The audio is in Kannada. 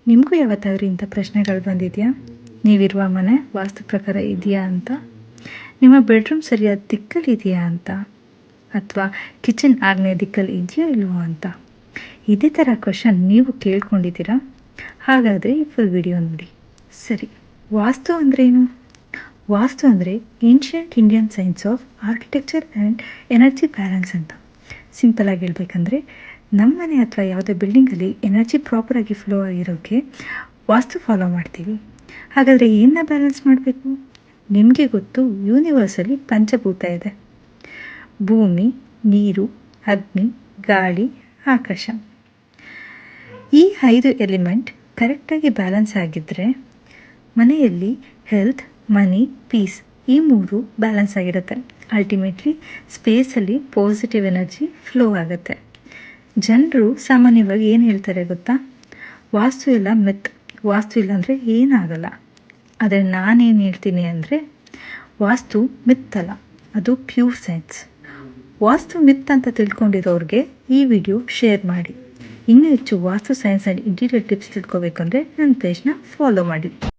ನಿಮಗೂ ಯಾವತ್ತಾದ್ರೂ ಇಂಥ ಪ್ರಶ್ನೆಗಳು ಬಂದಿದೆಯಾ? ನೀವಿರುವ ಮನೆ ವಾಸ್ತು ಪ್ರಕಾರ ಇದೆಯಾ ಅಂತ? ನಿಮ್ಮ ಬೆಡ್ರೂಮ್ ಸರಿಯಾದ ದಿಕ್ಕಲ್ಲಿದೆಯಾ ಅಂತ? ಅಥವಾ ಕಿಚನ್ ಆಗ್ನೇಯ ದಿಕ್ಕಲ್ಲಿ ಇದೆಯೋ ಇಲ್ವೋ ಅಂತ? ಇದೇ ಥರ ಕ್ವಶನ್ ನೀವು ಕೇಳ್ಕೊಂಡಿದ್ದೀರಾ? ಹಾಗಾದರೆ ಈ ಫುಲ್ ವಿಡಿಯೋ ನೋಡಿ. ಸರಿ, ವಾಸ್ತು ಅಂದ್ರೇನು? ವಾಸ್ತು ಅಂದರೆ ancient Indian science of architecture and energy balance ಅಂತ. ಸಿಂಪಲಾಗಿ ಹೇಳ್ಬೇಕಂದ್ರೆ ನಮ್ಮ ಮನೆ ಅಥವಾ ಯಾವುದೇ ಬಿಲ್ಡಿಂಗಲ್ಲಿ ಎನರ್ಜಿ ಪ್ರಾಪರಾಗಿ ಫ್ಲೋ ಆಗಿರೋಕ್ಕೆ ವಾಸ್ತು ಫಾಲೋ ಮಾಡ್ತೀವಿ. ಹಾಗಾದರೆ ಏನನ್ನ ಬ್ಯಾಲೆನ್ಸ್ ಮಾಡಬೇಕು? ನಿಮಗೆ ಗೊತ್ತು, ಯೂನಿವರ್ಸಲ್ಲಿ ಪಂಚಭೂತ ಇದೆ: ಭೂಮಿ, ನೀರು, ಅಗ್ನಿ, ಗಾಳಿ, ಆಕಾಶ. ಈ 5 ಎಲಿಮೆಂಟ್ ಕರೆಕ್ಟಾಗಿ ಬ್ಯಾಲೆನ್ಸ್ ಆಗಿದ್ದರೆ ಮನೆಯಲ್ಲಿ ಹೆಲ್ತ್, ಮನಿ, ಪೀಸ್ ಈ 3 ಬ್ಯಾಲೆನ್ಸ್ ಆಗಿರುತ್ತೆ. ಅಲ್ಟಿಮೇಟ್ಲಿ ಸ್ಪೇಸಲ್ಲಿ ಪಾಸಿಟಿವ್ ಎನರ್ಜಿ ಫ್ಲೋ ಆಗುತ್ತೆ. ಜನರು ಸಾಮಾನ್ಯವಾಗಿ ಏನು ಹೇಳ್ತಾರೆ ಗೊತ್ತಾ? ವಾಸ್ತು ಇಲ್ಲ ಮಿತ್, ವಾಸ್ತು ಇಲ್ಲ ಅಂದರೆ ಏನಾಗಲ್ಲ. ಆದರೆ ನಾನೇನು ಹೇಳ್ತೀನಿ ಅಂದರೆ, ವಾಸ್ತು ಮಿತ್ ಅಲ್ಲ, ಅದು ಪ್ಯೂರ್ ಸೈನ್ಸ್. ವಾಸ್ತು ಮಿತ್ ಅಂತ ತಿಳ್ಕೊಂಡಿರೋರಿಗೆ ಈ ವಿಡಿಯೋ ಶೇರ್ ಮಾಡಿ. ಇನ್ನೂ ಹೆಚ್ಚು ವಾಸ್ತು ಸೈನ್ಸ್ ಆ್ಯಂಡ್ ಇಂಟೀರಿಯರ್ ಟಿಪ್ಸ್ ತಿಳ್ಕೊಬೇಕಂದ್ರೆ ನನ್ನ ಪೇಜ್ನ ಫಾಲೋ ಮಾಡಿ.